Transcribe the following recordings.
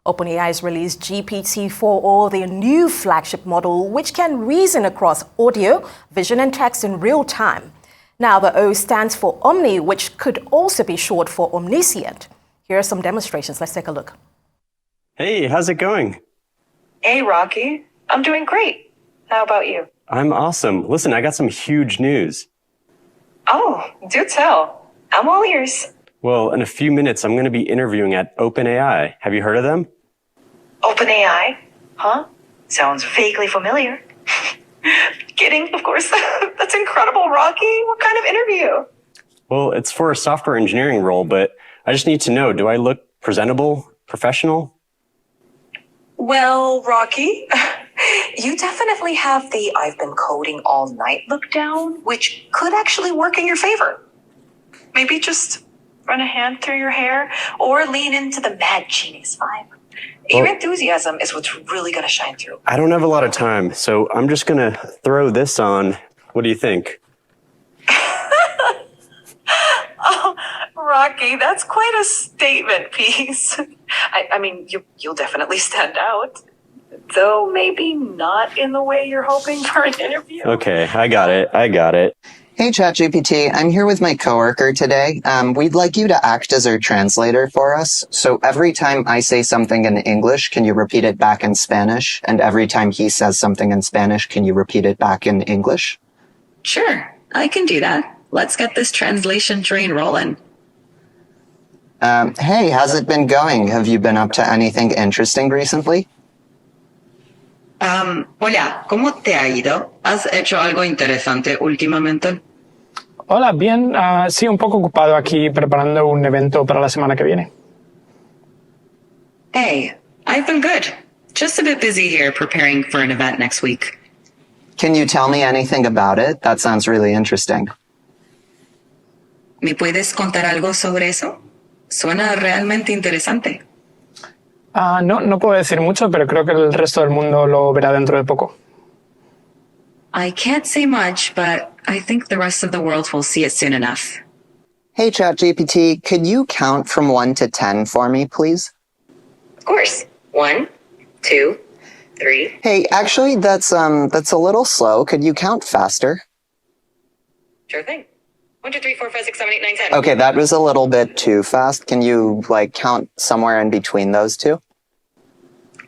OpenAI has released GPT-4O, their new flagship model, which can reason across audio, vision, and text in real time. Now, the O stands for Omni, which could also be short for omniscient. Here are some demonstrations. Let's take a look. Hey, how's it going? Hey, Rocky. I'm doing great. How about you? I'm awesome. Listen, I got some huge news. Oh, do tell. I'm all ears. Well, in a few minutes, I'm going to be interviewing at OpenAI. Have you heard of them? OpenAI? Huh? Sounds vaguely familiar. Kidding, of course. That's incredible, Rocky. What kind of interview? Well, it's for a software engineering role, but I just need to know, do I look presentable, professional? Well, Rocky, you definitely have the I've been coding all night look down, which could actually work in your favor. Maybe just run a hand through your hair or lean into the mad genius vibe. Your enthusiasm is what's really going to shine through. I don't have a lot of time, so I'm just going to throw this on. What do you think? Oh, Rocky, that's quite a statement piece. I mean, you'll definitely stand out. Though maybe not in the way you're hoping for an interview. Okay, I got it. Hey, ChatGPT. I'm here with my coworker today. We'd like you to act as our translator for us. So every time I say something in English, can you repeat it back in Spanish? And every time he says something in Spanish, can you repeat it back in English? Sure, I can do that. Let's get this translation train rolling. Hey, how's it been going? Have you been up to anything interesting recently? Hola, ¿cómo te ha ido? ¿Has hecho algo interesante últimamente? Hola, bien. Sí, un poco ocupado aquí preparando un evento para la semana que viene. Hey, I've been good. Just a bit busy here preparing for an event next week. Can you tell me anything about it? That sounds really interesting. ¿Me puedes contar algo sobre eso? Suena realmente interesante. No puedo decir mucho, pero creo que el resto del mundo lo verá dentro de poco. I can't say much, but I think the rest of the world will see it soon enough. Hey, ChatGPT, could you count from 1 to 10 for me, please? Of course. 1, 2, 3. Hey, actually, that's a little slow. Could you count faster? Sure thing. 1, 2, 3, 4, 5, 6, 7, 8, 9, 10. Okay, that was a little bit too fast. Can you, count somewhere in between those two?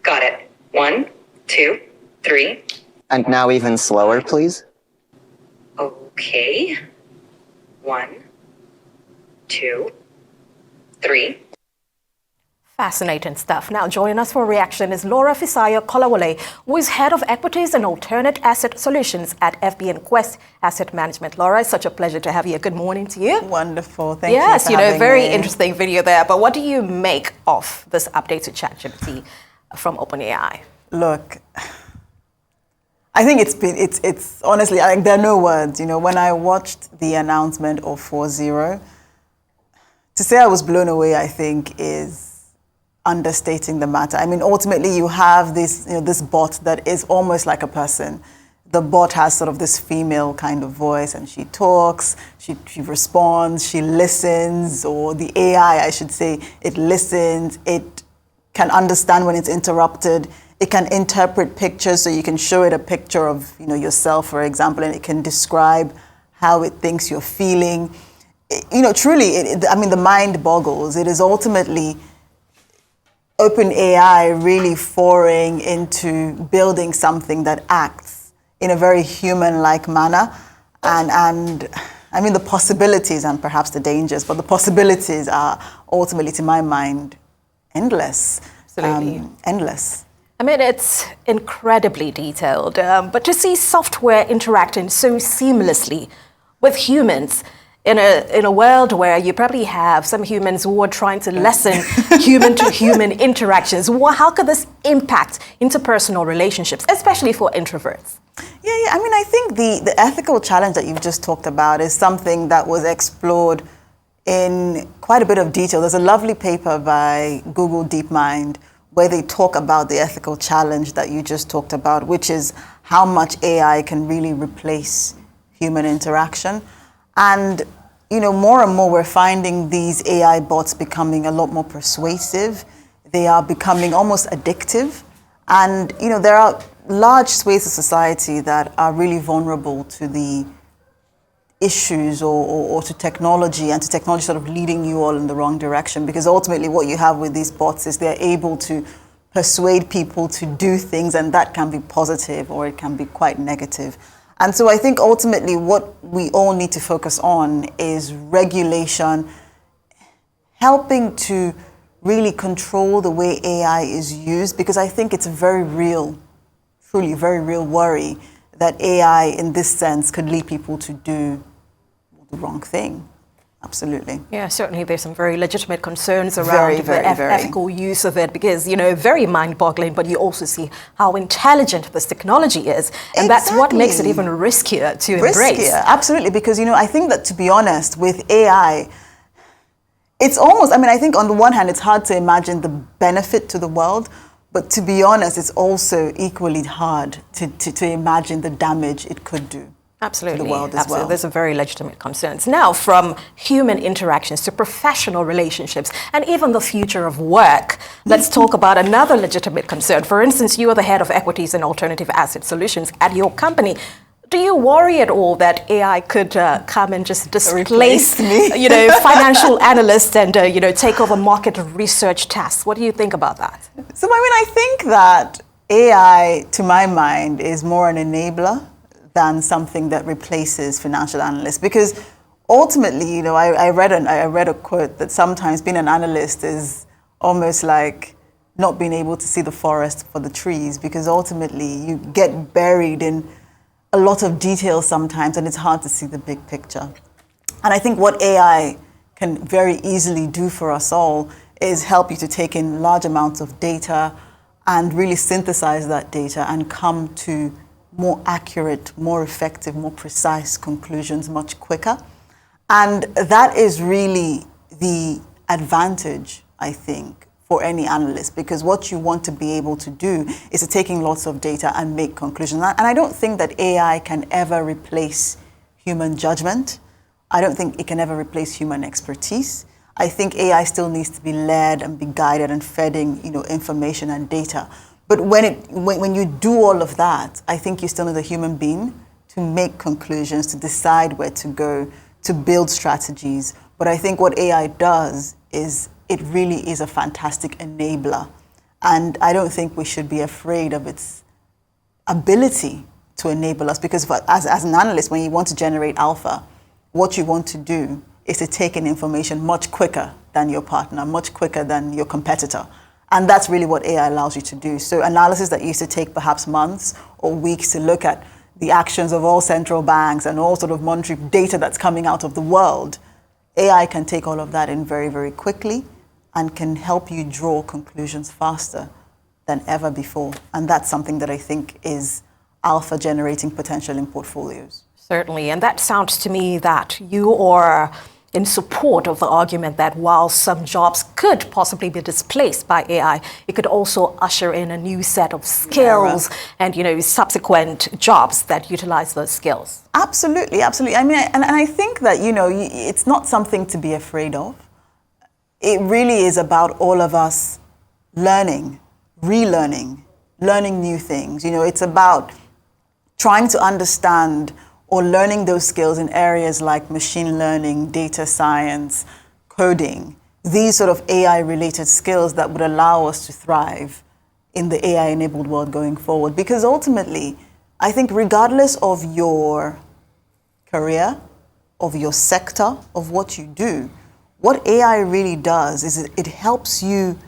Got it. 1, 2, 3. And now even slower, please. Okay. 1, 2, 3. Fascinating stuff. Now, joining us for a reaction is Fisayo Kolawole, who is head of Equities and Alternate Asset Solutions at FBNQuest Asset Management. Laura, it's such a pleasure to have you. Good morning to you. Wonderful. Thank you. Yes, very me. interesting video there. But what do you make of this update to ChatGPT from OpenAI? Look, I think it's honestly, there are no words. When I watched the announcement of 4.0, to say I was blown away, I think, is understating the matter. I mean, ultimately, you have this bot that is almost like a person. The bot has sort of this female kind of voice, and she talks, she responds, she listens, or the AI, I should say, it listens, it can understand when it's interrupted, it can interpret pictures, so you can show it a picture of yourself, for example, and it can describe how it thinks you're feeling. Truly, the mind boggles. It is ultimately OpenAI really foraying into building something that acts in a very human-like manner. And I mean, the possibilities and perhaps the dangers, but the possibilities are ultimately, to my mind, endless. Absolutely. Endless. I mean, it's incredibly detailed, but to see software interacting so seamlessly with humans in a world where you probably have some humans who are trying to lessen human-to-human interactions, how could this impact interpersonal relationships, especially for introverts? Yeah. I mean, I think the ethical challenge that you've just talked about is something that was explored in quite a bit of detail. There's a lovely paper by Google DeepMind where they talk about the ethical challenge that you just talked about, which is how much AI can really replace human interaction. And more and more we're finding these AI bots becoming a lot more persuasive. They are becoming almost addictive. And, there are large swathes of society that are really vulnerable to the issues or to technology, and to technology sort of leading you all in the wrong direction. Because ultimately what you have with these bots is they're able to persuade people to do things, and that can be positive or it can be quite negative. And so I think ultimately what we all need to focus on is regulation, helping to really control the way AI is used, because I think it's a very real, truly very real worry that AI in this sense could lead people to do the wrong thing. Absolutely. Yeah, certainly there's some very legitimate concerns around Very. ethical use of it, because, very mind-boggling, but you also see how intelligent this technology is. And that's what makes it even riskier to embrace. Absolutely, because, I think that, to be honest, with AI, it's almost, I think on the one hand, it's hard to imagine the benefit to the world, but to be honest, it's also equally hard to imagine the damage it could do. Absolutely. To the world as well. There's a very legitimate concerns. Now, from human interactions to professional relationships and even the future of work, let's talk about another legitimate concern. For instance, you are the head of Equities and Alternative Asset Solutions at your company. Do you worry at all that AI could come and just displace me? Financial analysts and take over market research tasks? What do you think about that? So I think that AI, to my mind, is more an enabler than something that replaces financial analysts. Because ultimately, I read a quote that sometimes being an analyst is almost like not being able to see the forest for the trees, because ultimately you get buried in a lot of detail sometimes, and it's hard to see the big picture. And I think what AI can very easily do for us all is help you to take in large amounts of data and really synthesize that data and come to more accurate, more effective, more precise conclusions much quicker. And that is really the advantage, I think, for any analyst, because what you want to be able to do is to take in lots of data and make conclusions. And I don't think that AI can ever replace human judgment. I don't think it can ever replace human expertise. I think AI still needs to be led and be guided and fed in, information and data. But when you do all of that, I think you still need a human being to make conclusions, to decide where to go, to build strategies. But I think what AI does is it really is a fantastic enabler. And I don't think we should be afraid of its ability to enable us, because as an analyst, when you want to generate alpha, what you want to do is to take in information much quicker than your partner, much quicker than your competitor. And that's really what AI allows you to do. So analysis that used to take perhaps months or weeks to look at the actions of all central banks and all sort of monetary data that's coming out of the world, AI can take all of that in very, very quickly and can help you draw conclusions faster than ever before. And that's something that I think is alpha generating potential in portfolios. Certainly. And that sounds to me that you are in support of the argument that while some jobs could possibly be displaced by AI, it could also usher in a new set of skills and, subsequent jobs that utilize those skills. Absolutely, absolutely. And I think that, it's not something to be afraid of. It really is about all of us learning, relearning, learning new things. It's about trying to understand or learning those skills in areas like machine learning, data science, coding, these sort of AI-related skills that would allow us to thrive in the AI-enabled world going forward. Because ultimately, I think regardless of your career, of your sector, of what you do, what AI really does is it helps you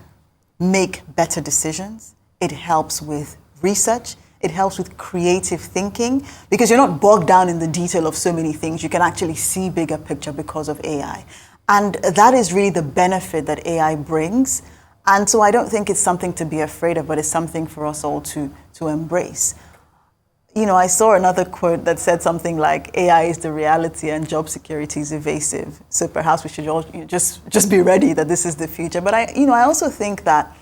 make better decisions. It helps with research. It helps with creative thinking, because you're not bogged down in the detail of so many things. You can actually see bigger picture because of AI. And that is really the benefit that AI brings. And so I don't think it's something to be afraid of, but it's something for us all to embrace. I saw another quote that said something like, AI is the reality and job security is evasive. So perhaps we should all just be ready that this is the future. But I also think that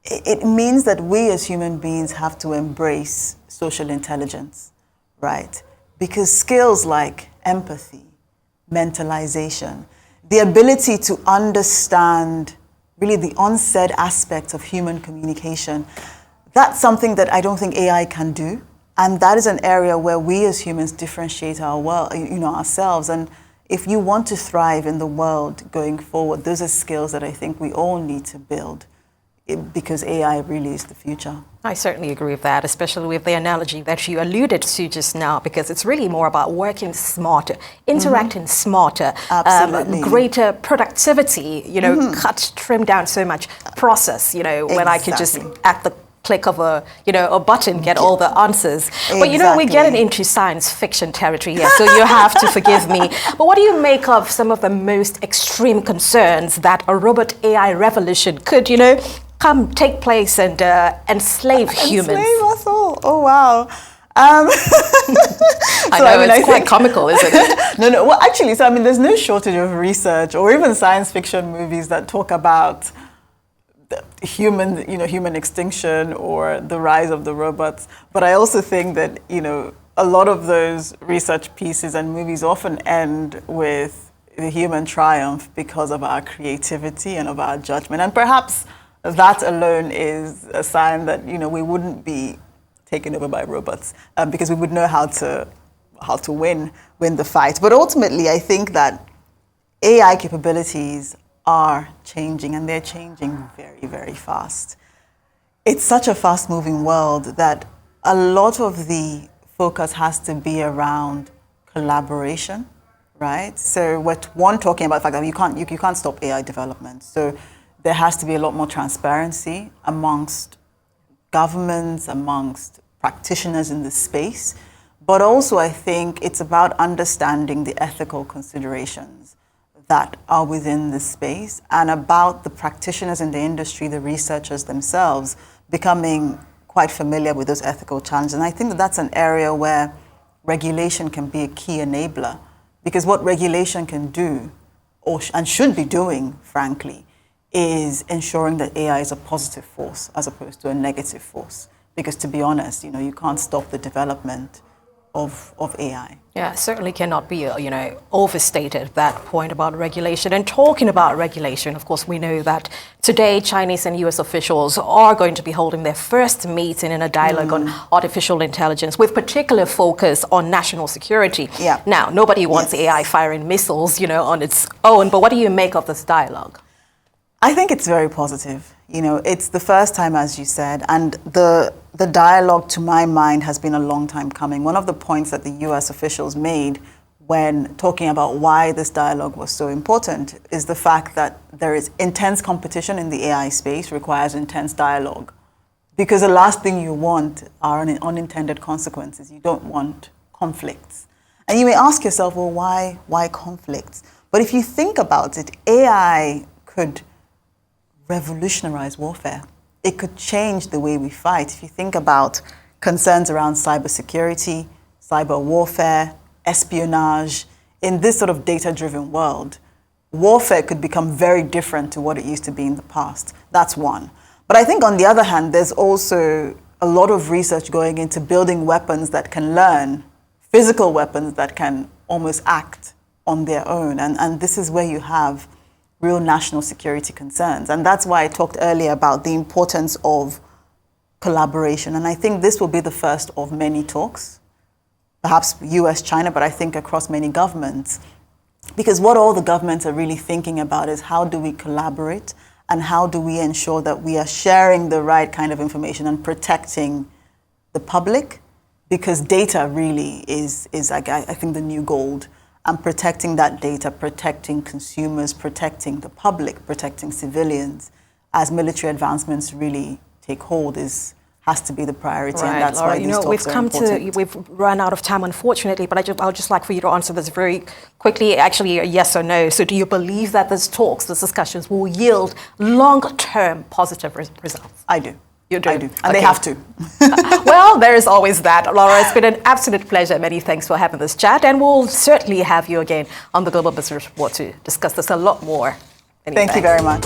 it means that we as human beings have to embrace social intelligence, right? Because skills like empathy, mentalization, the ability to understand really the unsaid aspects of human communication. That's something that I don't think AI can do. And that is an area where we as humans differentiate ourselves. And if you want to thrive in the world going forward, those are skills that I think we all need to build, because AI really is the future. I certainly agree with that, especially with the analogy that you alluded to just now, because it's really more about working smarter, interacting smarter, greater productivity, trim down so much process, when I could just at the click of a button get all the answers. But we're getting into science fiction territory here, so you have to forgive me. But what do you make of some of the most extreme concerns that a robot AI revolution could, come take place and enslave humans? Enslave us all. Oh wow. It's quite comical, isn't it? No. Well, actually, there's no shortage of research or even science fiction movies that talk about human extinction or the rise of the robots. But I also think that, a lot of those research pieces and movies often end with the human triumph because of our creativity and of our judgment. And perhaps that alone is a sign that, we wouldn't be taken over by robots, because we would know how to win the fight. But ultimately, I think that AI capabilities are changing, and they're changing very, very fast. It's such a fast-moving world that a lot of the focus has to be around collaboration, right? So we're talking about the fact that you can't stop AI development. So there has to be a lot more transparency amongst governments, amongst practitioners in the space. But also, I think it's about understanding the ethical considerations that are within the space, and about the practitioners in the industry, the researchers themselves, becoming quite familiar with those ethical challenges. And I think that that's an area where regulation can be a key enabler, because what regulation can do, and should be doing, frankly, is ensuring that AI is a positive force as opposed to a negative force. Because to be honest, you can't stop the development of AI. Yeah, it certainly cannot be, overstated, that point about regulation. And talking about regulation, of course, we know that today Chinese and US officials are going to be holding their first meeting in a dialogue on artificial intelligence, with particular focus on national security. Yeah. Now, nobody wants AI firing missiles, on its own, but what do you make of this dialogue? I think it's very positive. It's the first time, as you said, and the dialogue, to my mind, has been a long time coming. One of the points that the US officials made when talking about why this dialogue was so important is the fact that there is intense competition in the AI space, requires intense dialogue. Because the last thing you want are unintended consequences. You don't want conflicts. And you may ask yourself, well, why conflicts? But if you think about it, AI could revolutionize warfare. It could change the way we fight. If you think about concerns around cybersecurity, cyber warfare, espionage, in this sort of data-driven world, warfare could become very different to what it used to be in the past. That's one. But I think on the other hand, there's also a lot of research going into building weapons that can learn, physical weapons that can almost act on their own. And this is where you have real national security concerns. And that's why I talked earlier about the importance of collaboration. And I think this will be the first of many talks, perhaps US, China, but I think across many governments. Because what all the governments are really thinking about is how do we collaborate, and how do we ensure that we are sharing the right kind of information and protecting the public? Because data really is I think, the new gold. And protecting that data, protecting consumers, protecting the public, protecting civilians, as military advancements really take hold, has to be the priority. Right, and that's Laura, why these talks are important. We've run out of time, unfortunately, but I'll just like for you to answer this very quickly, actually a yes or no. So do you believe that these discussions will yield long-term positive results? I do. You do? I do. And they have to. Well, there is always that. Laura, it's been an absolute pleasure. Many thanks for having this chat. And we'll certainly have you again on the Global Business Report to discuss this a lot more. Thank you very much.